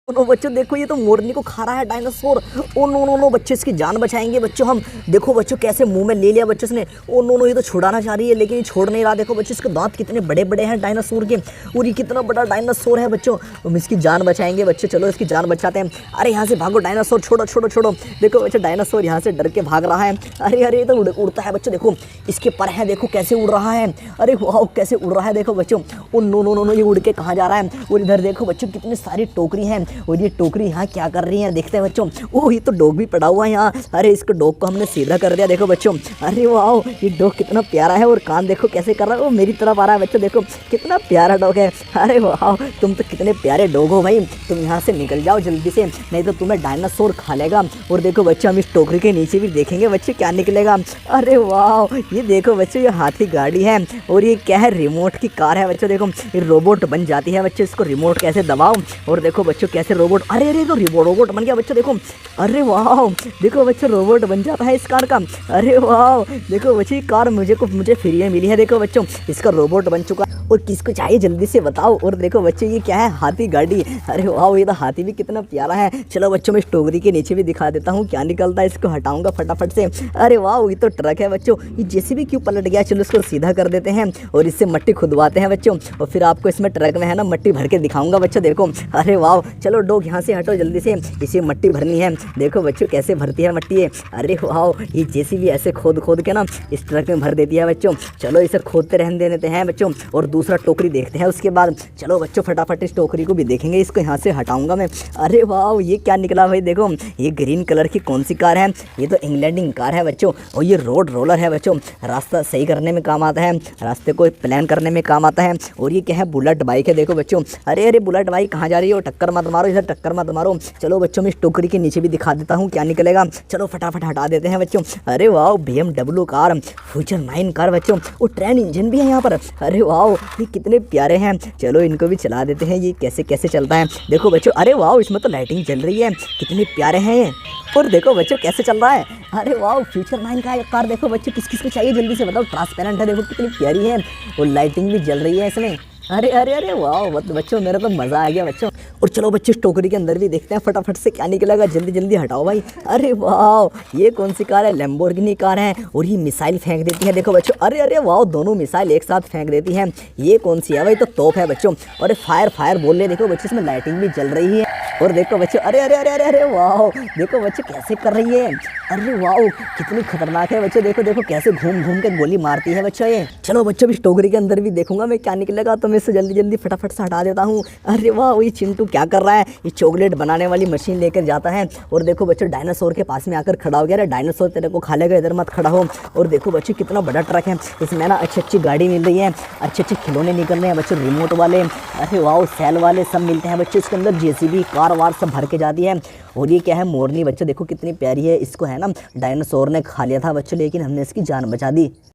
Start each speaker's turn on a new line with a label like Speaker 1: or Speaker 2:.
Speaker 1: No बच्चों देखो ये तो मोरनी को खा रहा है dinosaur. Oh no no no बच्चे इसकी जान बचाएंगे बच्चों हम। देखो बच्चों कैसे मुंह में ले लिया बच्चों इसने। ओ नो नो ये तो छुड़ाना चाह रही है लेकिन ये छोड़ नहीं रहा। देखो बच्चों इसके दांत कितने बड़े बड़े हैं डायनासोर के। और ये कितना बड़ा डायनासोर है बच्चों। हम इसकी जान बचाएंगे बच्चे, चलो इसकी जान बचाते हैं। अरे यहाँ से भागो डायनासोर, छोड़ो छोड़ो छोड़ो। देखो बच्चे डायनासोर यहाँ से डर के भाग रहा है। अरे अरे ये तो उड़ता है बच्चों, देखो इसके पर है, देखो कैसे उड़ रहा है। अरे वाह कैसे उड़ रहा है देखो बच्चों। Oh no no no no ये उड़ के कहाँ जा रहा है। और इधर देखो बच्चों कितनी सारी टोकरी हैं और ये टोकरी यहाँ क्या कर रही है देखते हैं बच्चों। ओह ये तो डॉग भी पड़ा हुआ है यहाँ। अरे इसको डॉग को हमने सीधा कर दिया देखो बच्चों। अरे वाह ये डॉग कितना प्यारा है और कान देखो कैसे कर रहा है। वो मेरी तरफ आ रहा है बच्चों, देखो कितना प्यारा डॉग है। अरे वाह तुम तो कितने प्यारे डॉग हो भाई। तुम यहाँ से निकल जाओ जल्दी से, नहीं तो तुम्हें डायनासोर खा लेगा। और देखो बच्चों हम इस टोकरी के नीचे भी देखेंगे बच्चे क्या निकलेगा। अरे वाह ये देखो बच्चों ये हाथी गाड़ी है और ये क्या है, रिमोट की कार है बच्चों। देखो ये रोबोट बन जाती है बच्चों, इसको रिमोट कैसे दबाओ। और देखो बच्चों कैसे रोबोट, अरे अरे तो रोबोट बन गया बच्चों देखो। अरे वाह देखो बच्चों रोबोट बन जाता है इस कार का। अरे वाह देखो बच्चों कार मुझे फ्री में मिली है देखो बच्चों। इसका रोबोट बन चुका और किसको चाहिए जल्दी से बताओ। और देखो बच्चों ये क्या है, हाथी गाड़ी। अरे वाह ये तो हाथी भी कितना प्यारा है। चलो बच्चों मैं इस टोकरी के नीचे भी दिखा देता हूँ क्या निकलता है, इसको हटाऊंगा फटाफट से। अरे वाह ये तो ट्रक है बच्चों। ये जेसीबी क्यों पलट गया, चलो इसको सीधा कर देते हैं और इससे मट्टी खुदवाते हैं बच्चों। और फिर आपको इसमें ट्रक में है ना मट्टी भर के दिखाऊंगा बच्चों देखो। अरे वाह चलो डॉग यहाँ से हटो जल्दी से, इसे मट्टी भरनी है। देखो बच्चों कैसे भरती है मट्टी ये। अरे वाह ये जेसीबी ऐसे खोद खोद के ना इस ट्रक में भर देती है बच्चों। चलो इसे खोदते रहने देते हैं बच्चों और दूसरा टोकरी देखते हैं उसके बाद। चलो बच्चों फटाफट इस टोकरी को भी देखेंगे, इसको यहाँ से हटाऊंगा मैं। अरे वाह ये क्या निकला भाई, देखो ये ग्रीन कलर की कौन सी कार है। ये तो इंग्लैंडिंग कार है बच्चों और ये रोड रोलर है बच्चों। रास्ता सही करने में काम आता है, रास्ते को प्लान करने में काम आता है। और ये क्या है, बुलेट बाइक है देखो बच्चों। अरे अरे बुलेट बाइक कहाँ जा रही है, टक्कर मत मारो इधर, टक्कर मत मारो। चलो बच्चों मैं इस टोकरी के नीचे भी दिखा देता हूँ क्या निकलेगा। चलो फटाफट हटा देते हैं बच्चों। अरे वाह BMW कार, फ्यूचर 9 कार बच्चों। और ट्रेन इंजन भी है यहाँ पर। अरे वाह ये कितने प्यारे हैं। चलो इनको भी चला देते हैं, ये कैसे कैसे चलता है देखो बच्चों। अरे वाह इसमें तो लाइटिंग जल रही है, कितने प्यारे हैं ये। और देखो बच्चों कैसे चल रहा है। अरे वाह फ्यूचर 9 का कार देखो बच्चों, किस किस को चाहिए जल्दी से बताओ। ट्रांसपेरेंट है देखो कितनी प्यारी है और लाइटिंग भी जल रही है इसमें। अरे अरे अरे वाह बच्चों मेरा तो मज़ा आ गया बच्चों। और चलो बच्चे इस टोकरी के अंदर भी देखते हैं फटाफट से क्या निकलेगा, जल्दी जल्दी हटाओ भाई। अरे वाह ये कौन सी कार है, लैम्बोर्गिनी कार है और ये मिसाइल फेंक देती है देखो बच्चों। अरे अरे वाह दोनों मिसाइल एक साथ फेंक देती है। ये कौन सी है भाई, तो तोप है बच्चों। और फायर फायर बोल रहे देखो बच्चे, इसमें लाइटिंग भी जल रही है। और देखो बच्चों अरे अरे अरे अरे अरे वाह देखो बच्चे कैसे कर रही है। अरे वाह कितनी खतरनाक है बच्चों, देखो देखो कैसे घूम घूम के गोली मारती है बच्चों ये। चलो बच्चों इस टोकरी के अंदर भी देखूंगा मैं क्या निकलेगा, तो मैं इसे जल्दी जल्दी फटाफट से हटा देता हूँ। अरे वाह ये चिंटू क्या कर रहा है, ये चॉकलेट बनाने वाली मशीन लेकर जाता है। और देखो बच्चों डायनासोर के पास में आकर खड़ा हो गया। अरे डायनासोर तेरे को खा लेगा, इधर मत खड़ा हो। और देखो बच्चों कितना बड़ा ट्रक है, इसमें ना अच्छी अच्छी गाड़ी मिल रही है, अच्छे अच्छे खिलौने निकल रहे हैं बच्चों, रिमोट वाले। अरे वाह सेल वाले सब मिलते हैं बच्चों इसके अंदर, जेसीबी कार वार सब भर के जाती है। और ये क्या है, मोरनी बच्चों देखो कितनी प्यारी है। इसको है ना डायनासोर ने खा लिया था बच्चों, लेकिन हमने इसकी जान बचा दी।